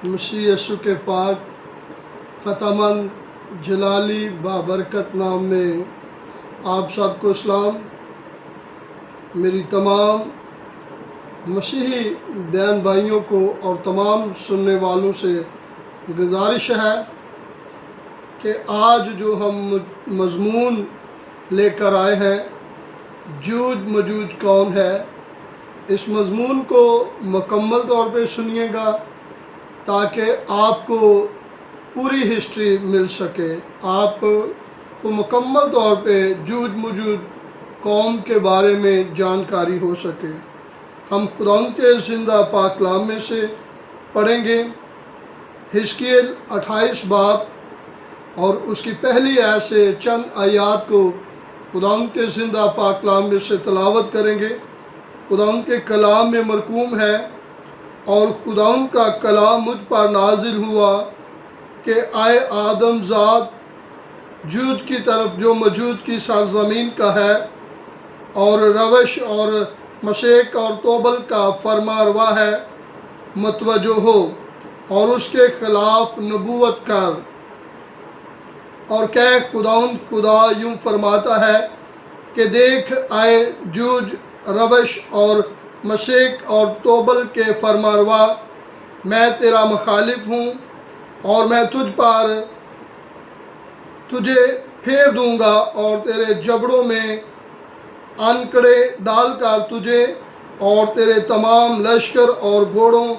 मसीह यीशु के पाक फ़तहमंद जलाली बाबरकत नाम में आप सबको सलाम। मेरी तमाम मसीही बहन भाइयों को और तमाम सुनने वालों से गुजारिश है कि आज जो हम मज़मून लेकर आए हैं, जूज मजूज कौन है, इस मज़मून को मुकम्मल तौर पे सुनिएगा ताकि आपको पूरी हिस्ट्री मिल सके, आपको मुकम्मल तौर पे जूज मजूज कौम के बारे में जानकारी हो सके। हम खुदा के ज़िंदा पाक कलाम में से पढ़ेंगे हिजकिय्येल 28 बाब और उसकी पहली आयत से चंद आयात को खुदा के ज़िंदा पाक कलाम में से तलावत करेंगे। खुदा के कलाम में मरकूम है और खुदा का कलाम मुझ पर नाजिल हुआ कि आए आदम ज़ात, जूज की तरफ जो मजूद की सरज़मीन का है और रवश और मशेक और तोबल का फरमारवा है, मतवजो हो और उसके ख़िलाफ़ नबूवत कर और कह खुदा यूँ फरमाता है कि देख आए जूज, रवश और मशेक और तोबल के फरमारवा, मैं तेरा मुखालिफ हूँ और मैं तुझे फेर दूँगा और तेरे जबड़ों में अनकड़े डालकर तुझे और तेरे तमाम लश्कर और घोड़ों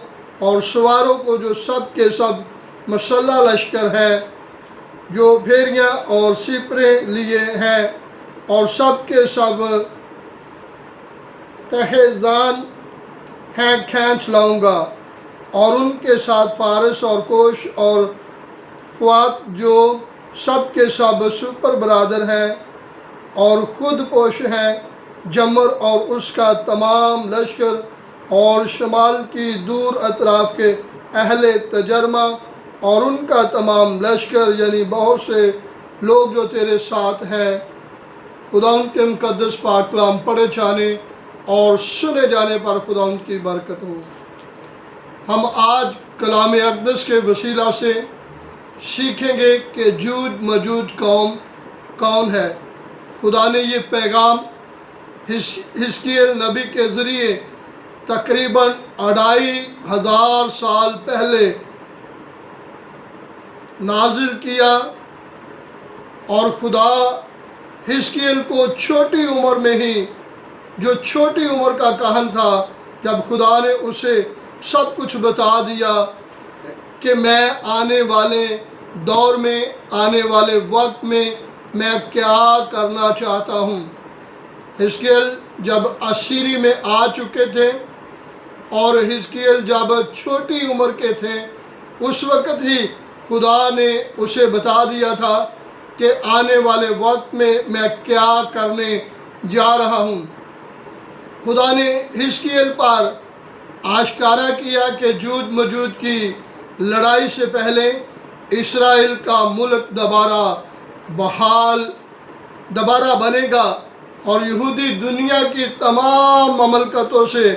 और सवारों को जो सब के सब मसल्ला लश्कर है, जो भेड़ियाँ और सिपरें लिए हैं और सब के सब तहेजान हैं, खींच लाऊंगा और उनके साथ फारस और कोश और फ़ुआत जो सब के सब सुपर बरादर हैं और ख़ुद पोश हैं, जमर और उसका तमाम लश्कर और शमाल की दूर अतराफ़ के अहले तजरमा और उनका तमाम लश्कर, यानी बहुत से लोग जो तेरे साथ हैं। खुदा के मुक़द्दस पाक कलाम पढ़े जाने और सुने जाने पर खुदा की बरकत हो। हम आज कलाम अक़दस के वसीला से सीखेंगे कि जूज मजूज कौन है। खुदा ने ये पैगाम हिजकिय्येल नबी के ज़रिए तकरीबन 2500 साल पहले नाजिल किया और खुदा हिजकिय्येल को छोटी उम्र में ही, जो छोटी उम्र का कहन था, जब खुदा ने उसे सब कुछ बता दिया कि मैं आने वाले दौर में, आने वाले वक्त में मैं क्या करना चाहता हूँ। हिजकिय्येल जब असीरी में आ चुके थे और हिजकिय्येल जब छोटी उम्र के थे, उस वक़्त ही खुदा ने उसे बता दिया था कि आने वाले वक्त में मैं क्या करने जा रहा हूँ। खुदा ने हिजकिय्येल पर आश्कारा किया कि जूज मजूज की लड़ाई से पहले इस्राएल का मुल्क दोबारा बनेगा और यहूदी दुनिया की तमाम ममलकतों से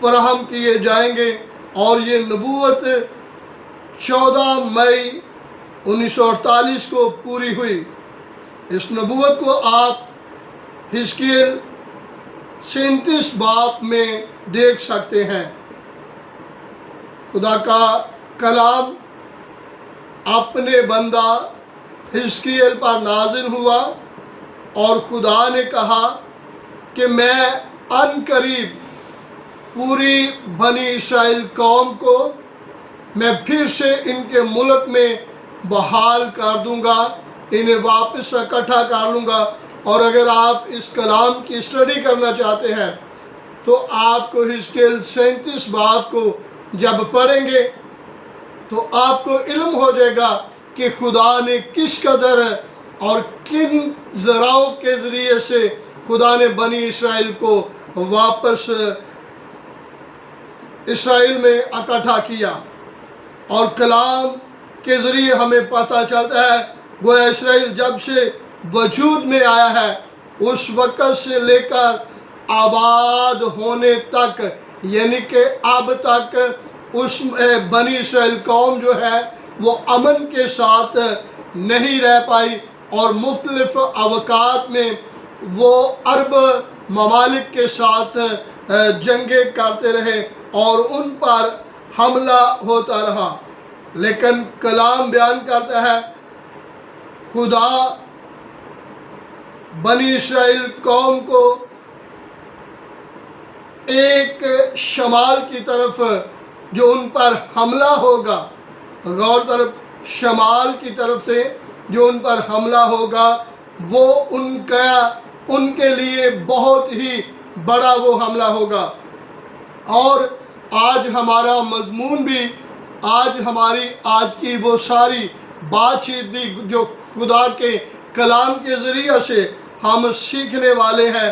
फराहम किए जाएंगे। और ये नबूवत 14 मई 1948 को पूरी हुई। इस नबूवत को आप हिजकिय्येल 37 बाब में देख सकते हैं। खुदा का कलाम अपने बंदा हिजकिय्येल पर नाजिल हुआ और खुदा ने कहा कि मैं अनकरीब पूरी बनी इस्राएल कौम को मैं फिर से इनके मुल्क में बहाल कर दूंगा, इन्हें वापस इकट्ठा कर लूँगा। और अगर आप इस कलाम की स्टडी करना चाहते हैं तो आपको हिजकिय्येल 37 बाब को जब पढ़ेंगे तो आपको इल्म हो जाएगा कि खुदा ने किस कदर और किन ज़राओं के ज़रिए से खुदा ने बनी इस्राएल को वापस इस्राएल में इकट्ठा किया। और कलाम के ज़रिए हमें पता चलता है गोया इस्राएल जब से वजूद में आया है, उस वक़्त से लेकर आबाद होने तक, यानी कि अब तक اس بنی اسرائیل قوم جو ہے وہ امن کے ساتھ نہیں رہ پائی، اور مختلف اوقات میں وہ عرب ممالک کے ساتھ جنگیں کرتے رہے اور ان پر حملہ ہوتا رہا۔ لیکن کلام بیان کرتا ہے خدا بنی اسرائیل قوم کو ایک شمال کی طرف جو ان پر حملہ ہوگا، غور طرف شمال کی طرف سے جو ان پر حملہ ہوگا وہ ان کے لیے بہت ہی بڑا وہ حملہ ہوگا۔ اور آج ہمارا مضمون بھی، آج کی وہ ساری بات چیت بھی جو خدا کے کلام کے ذریعے سے ہم سیکھنے والے ہیں،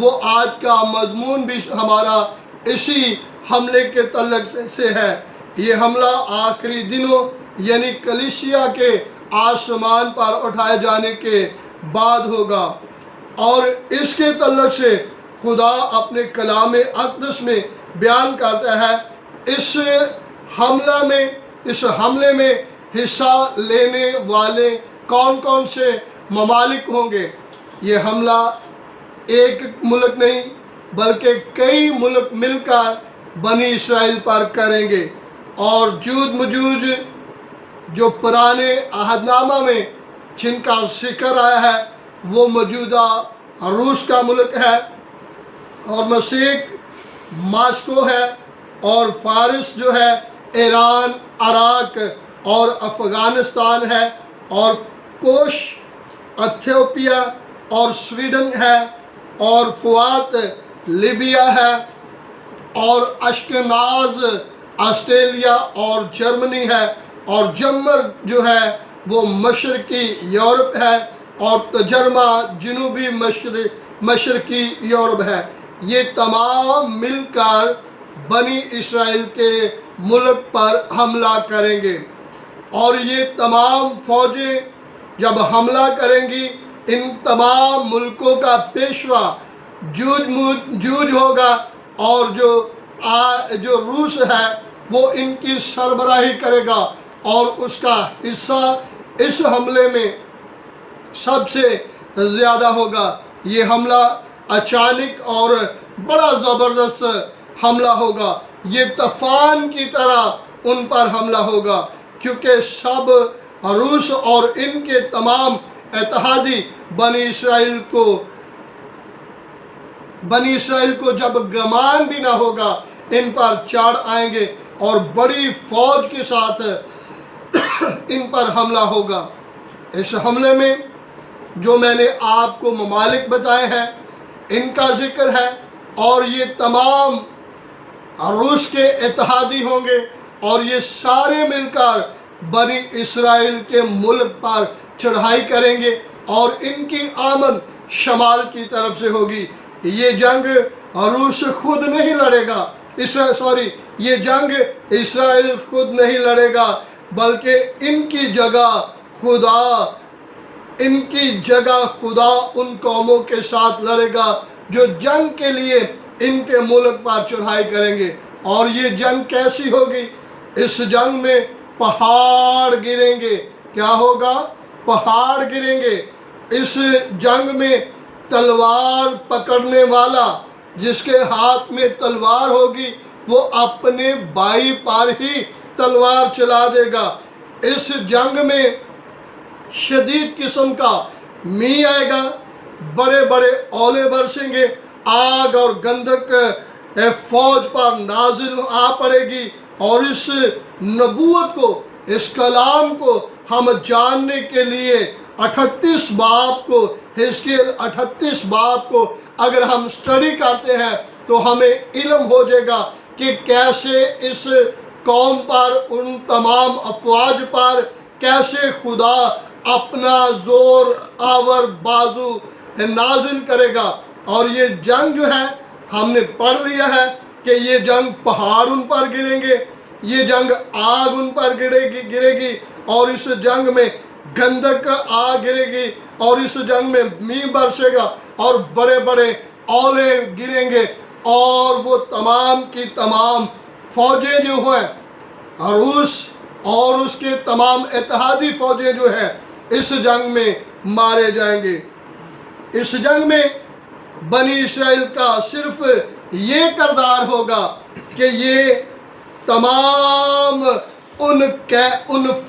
وہ آج کا مضمون بھی ہمارا اسی حملے کے تعلق سے ہے۔ یہ حملہ آخری دنوں یعنی کلیسیا کے آسمان پر اٹھائے جانے کے بعد ہوگا، اور اس کے تعلق سے خدا اپنے کلام اقدس میں بیان کرتا ہے اس حملے میں حصہ لینے والے کون کون سے ممالک ہوں گے۔ یہ حملہ ایک ملک نہیں بلکہ کئی ملک مل کر بنی اسرائیل پر کریں گے، اور جوج مجوج جو پرانے عہد نامہ میں جن کا ذکر آیا ہے وہ موجودہ روس کا ملک ہے، اور مشرق ماسکو ہے، اور فارس جو ہے ایران، عراق اور افغانستان ہے، اور کوش ایتھوپیا اور سویڈن ہے، اور فوات لیبیا ہے، اور اشکناز آسٹریلیا اور جرمنی ہے، اور جمر جو ہے وہ مشرقی یورپ ہے، اور تجرمہ جنوبی مشرقی یورپ ہے۔ یہ تمام مل کر بنی اسرائیل کے ملک پر حملہ کریں گے، اور یہ تمام فوجیں جب حملہ کریں گی ان تمام ملکوں کا پیشوا جوج ہوگا، اور جو روس ہے وہ ان کی سربراہی کرے گا، اور اس کا حصہ اس حملے میں سب سے زیادہ ہوگا۔ یہ حملہ اچانک اور بڑا زبردست حملہ ہوگا، یہ طوفان کی طرح ان پر حملہ ہوگا، کیونکہ سب روس اور ان کے تمام اتحادی بنی اسرائیل کو جب گمان بھی نہ ہوگا ان پر چڑھ آئیں گے، اور بڑی فوج کے ساتھ ان پر حملہ ہوگا۔ اس حملے میں جو میں نے آپ کو ممالک بتائے ہیں ان کا ذکر ہے، اور یہ تمام روس کے اتحادی ہوں گے، اور یہ سارے مل کر بنی اسرائیل کے ملک پر چڑھائی کریں گے، اور ان کی آمد شمال کی طرف سے ہوگی۔ یہ جنگ روس خود نہیں لڑے گا، یہ جنگ اسرائیل خود نہیں لڑے گا، بلکہ ان کی جگہ خدا ان قوموں کے ساتھ لڑے گا جو جنگ کے لیے ان کے ملک پر چڑھائی کریں گے۔ اور یہ جنگ کیسی ہوگی؟ اس جنگ میں پہاڑ گریں گے۔ کیا ہوگا؟ پہاڑ گریں گے۔ اس جنگ میں تلوار پکڑنے والا جس کے ہاتھ میں تلوار ہوگی وہ اپنے بھائی پر ہی تلوار چلا دے گا۔ اس جنگ میں شدید قسم کا می آئے گا، بڑے بڑے اولے برسیں گے، آگ اور گندھک فوج پر نازل پڑے گی، اور اس نبوت کو، اس کلام کو ہم جاننے کے لیے 38 باب کو، حزقیل 38 باب کو اگر ہم اسٹڈی کرتے ہیں تو ہمیں علم ہو جائے گا کہ کیسے اس قوم پر، ان تمام افواج پر کیسے خدا اپنا زور آور بازو نازل کرے گا۔ اور یہ جنگ جو ہے ہم نے پڑھ لیا ہے کہ یہ جنگ پہاڑ ان پر گریں گے، یہ جنگ آگ ان پر گرے گی، اور اس جنگ میں گندھک آگ گرے گی، اور اس جنگ میں می برسے گا، اور بڑے بڑے اولے گریں گے، اور وہ تمام کی تمام فوجیں جو ہیں रूस और उसके तमाम इत्तेहादी फौजें जो हैं इस जंग में मारे जाएंगे। इस जंग में बनी इसराइल का सिर्फ ये किरदार होगा कि ये तमाम उन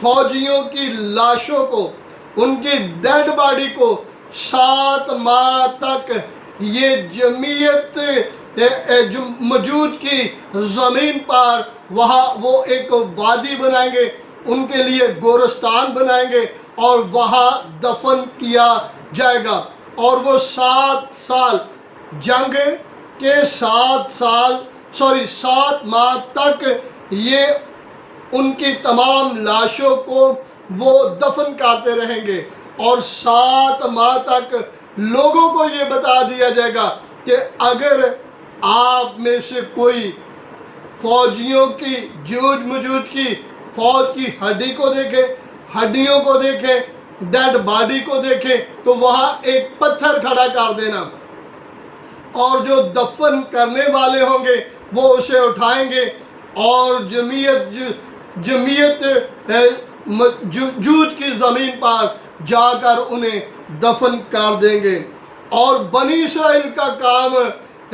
फौजियों की लाशों को, उनकी डेड बॉडी को 7 माह तक ये जमीयत मौजूद की ज़मीन पर वहाँ वो एक वादी बनाएंगे, उनके लिए गोरस्तान बनाएंगे और वहाँ दफन किया जाएगा। और वो 7 साल जंग के 7 माह तक ये उनकी तमाम लाशों को वो दफन करते रहेंगे और 7 माह तक लोगों को ये बता दिया जाएगा कि अगर आप में से कोई फौजियों की जूझ मौजूद की फौज की हड्डी को देखे, हड्डियों को देखे, डेड बॉडी को देखे, तो वहाँ एक पत्थर खड़ा कर देना और जो दफन करने वाले होंगे वो उसे उठाएंगे और जमीयत जूझ की ज़मीन पर जाकर उन्हें दफन कर देंगे। और बनी इसराइल का काम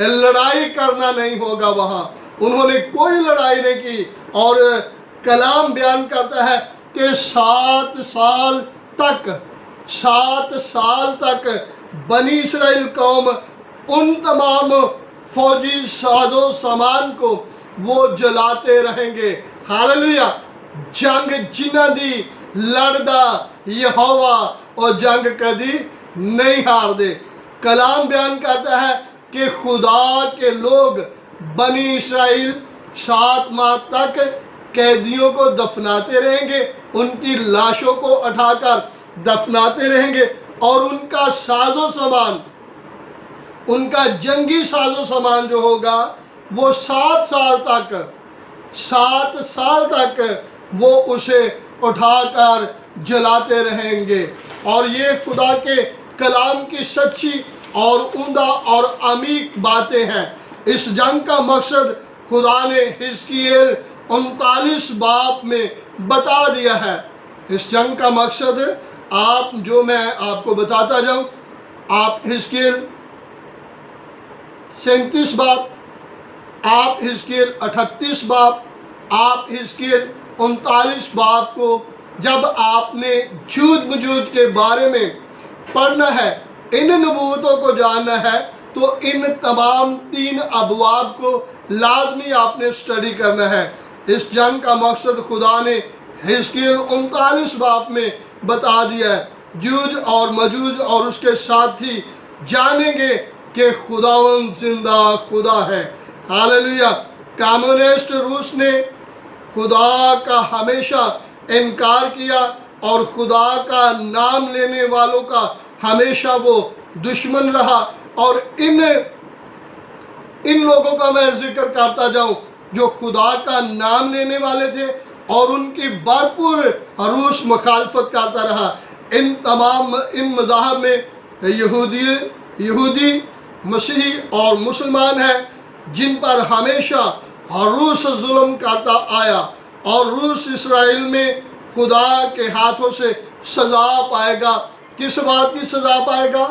लड़ाई करना नहीं होगा, वहाँ उन्होंने कोई लड़ाई नहीं की। और कलाम बयान करता है कि 7 साल तक बनी इसराइल कौम उन तमाम फौजी साजो सामान को वो जलाते रहेंगे। हालेलुया। जंग जिन्हां दी लड़दा यहोवा और जंग कदी नहीं हार दे। कलाम बयान करता है कि खुदा के लोग बनी इसराइल 7 माह तक कैदियों को दफनाते रहेंगे, उनकी लाशों को उठाकर दफनाते रहेंगे और उनका साजो सामान, उनका जंगी साजो सामान जो होगा वो 7 साल तक वो उसे उठाकर जलाते रहेंगे। और ये खुदा के कलाम की सच्ची और उम्दा और अमीक बातें हैं। इस जंग का मकसद खुदा ने हिजकियेल 39 बाब में बता दिया है। इस जंग का मकसद जो मैं आपको बताता जाऊं, आप हिजकियेल 37 बाब, आप हिजकियेल 38 बाब, आप हिजकियेल 39 बाब को जब आपने जूझ वजूद के बारे में पढ़ना है, इन नबूवतों को जानना है, तो इन तमाम 3 अबवाब को लाजमी आपने स्टडी करना है। इस जंग का मकसद खुदा ने हिजकियेल 39 बाब में बता दिया है। जूझ और मजूज और उसके साथी जानेंगे कि खुदावंद जिंदा खुदा है। हालेलुया। कम्युनिस्ट रूस ने खुदा का हमेशा इनकार किया और खुदा का नाम लेने वालों का हमेशा वो दुश्मन रहा। और इन लोगों का मैं जिक्र करता जाऊं जो खुदा का नाम लेने वाले थे और उनकी भरपूर रूस मुखालफत करता रहा। इन मज़ाहब में यहूदी मसीही और मुसलमान हैं जिन पर हमेशा रूस जुल्म करता आया और रूस इसराइल में खुदा के हाथों से सज़ा पाएगा। किस बात की सज़ा पाएगा?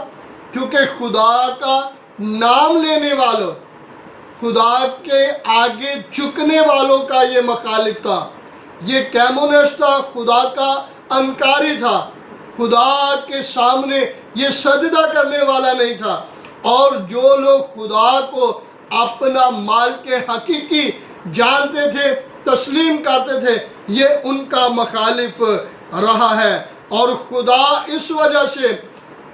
क्योंकि खुदा का नाम लेने वालों, खुदा के आगे झुकने वालों का ये मुखालिफ था, ये कम्युनिस्ट था, खुदा का अनकारी था, खुदा के सामने ये सजदा करने वाला नहीं था। और जो लोग खुदा को अपना मालिक हकीकी जानते थे, तस्लीम करते थे, ये उनका मुखालिफ रहा है। और खुदा इस वजह से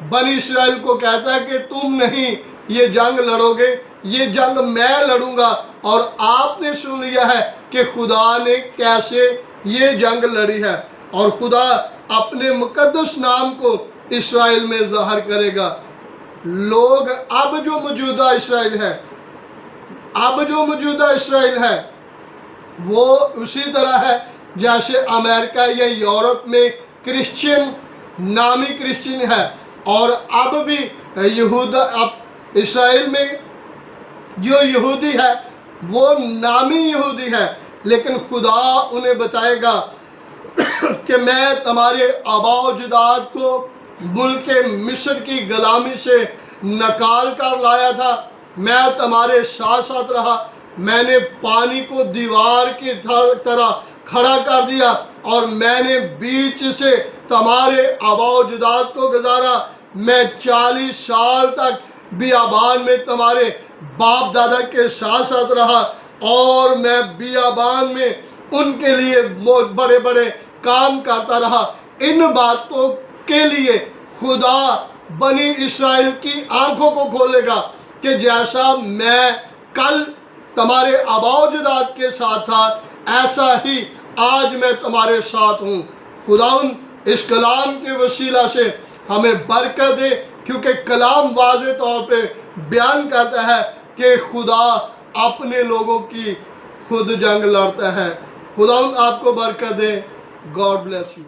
बनी इसराइल को कहता है कि तुम नहीं ये जंग लड़ोगे, ये जंग मैं लड़ूंगा। और आपने सुन लिया है कि खुदा ने कैसे ये जंग लड़ी है और खुदा अपने मुकद्दस नाम को इसराइल में ज़ाहिर करेगा। लोग अब जो मौजूदा इसराइल है वो उसी तरह है जैसे अमेरिका या यूरोप में क्रिश्चियन नामी क्रिश्चियन है। और अब भी इसराइल में जो यहूदी है वो नामी यहूदी है, لیکن خدا انہیں بتائے گا کہ میں تمہارے آباء و اجداد کو ملک مصر کی غلامی سے نکال کر لایا تھا، میں تمہارے ساتھ ساتھ رہا، میں نے پانی کو دیوار کی طرح کھڑا کر دیا اور میں نے بیچ سے تمہارے آباء و اجداد کو گزارا، میں 40 سال تک بیابان میں تمہارے باپ دادا کے ساتھ ساتھ رہا اور میں بیابان میں ان کے لیے بڑے بڑے کام کرتا رہا۔ ان باتوں کے لیے خدا بنی اسرائیل کی آنکھوں کو کھولے گا کہ جیسا میں کل تمہارے آباء و اجداد کے ساتھ تھا، ایسا ہی آج میں تمہارے ساتھ ہوں۔ خداوند اس کلام کے وسیلہ سے ہمیں برکت دے، کیونکہ کلام واضح طور پہ بیان کرتا ہے کہ خدا اپنے لوگوں کی خود جنگ لڑتا ہے۔ خداوند آپ کو برکت دے۔ God bless you.